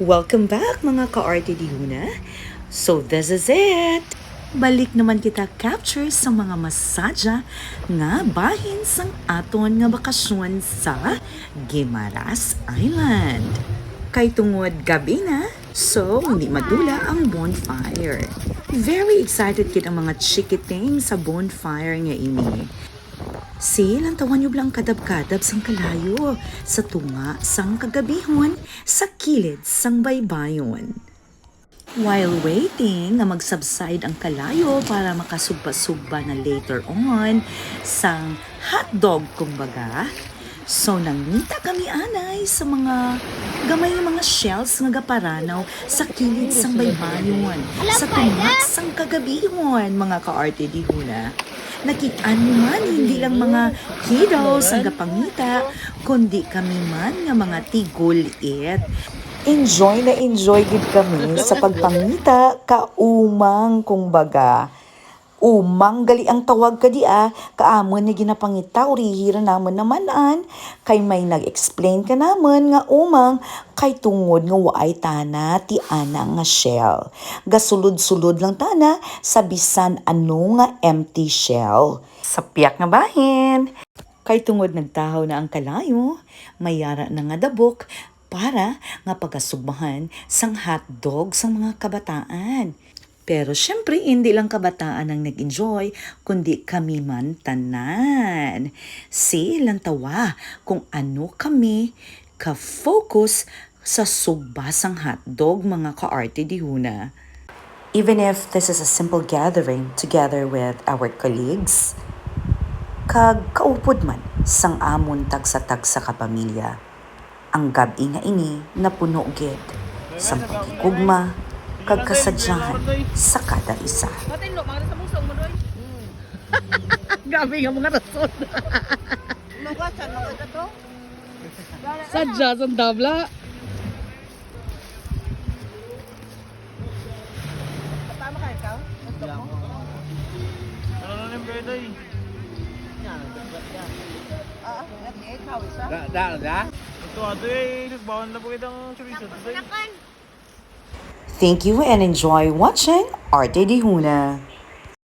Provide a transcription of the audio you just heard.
Welcome back mga ka-arte Dihuna. So this is it. Balik naman kita capture sa mga masadya nga bahin sang aton nga bakasyon sa Guimaras Island. Kay tungod gabi na, so hindi madula ang bonfire. Very excited kit ang mga chikiting sa bonfire nga ini. Silang tawan nyo blang kadab-kadab sang kalayo sa tunga sang kagabihon sa kilid sang baybayon. While waiting na mag-subside ang kalayo para makasugba-sugba na later on sang hotdog kumbaga, so nangita kami anay sa mga gamay nga mga shells nga gaparanaw sa kilid sang baybayon sa tunga sang kagabihon mga ka-arte Dihuna. Nakitaan mo man, hindi lang mga kiddos ang gapangita, kundi kami man nga mga tigulit. Enjoy na enjoy gid kami sa pagpangita kaumang kumbaga. Umang gali ang tawag kadia, kaamon na ginapangita, urihira naman namanan, kay may nag-explain ka naman nga umang, kay tungod nga waay tana ti ana nga shell. Gasulod-sulod lang tana sa bisan ano nga empty shell. Sa piyak nga bahin. Kay tungod nagtahaw na ang kalayo, mayara na nga dabok para nga pagkasugbahan sang hotdog sang mga kabataan. Pero syempre, hindi lang kabataan ang nag-enjoy, kundi kami man tanan. Silang tawa kung ano kami ka-focus sa sugbasang hotdog mga ka-arte Dihuna. Even if this is a simple gathering together with our colleagues, kag kaupod man sang amon tagsa-tagsa kapamilya. Ang gabi nga ini napuno gid sa pagkikugma kag kasadyahan sa kada isa. Gabi nga mga rason. Sadya sa tabla. Tama ka ikaw? Ano na yung birthday? Ikaw isa? Da? Ito ato eh, nagbawan na po kitang chorizo. Thank you and enjoy watching Arte Dihuna.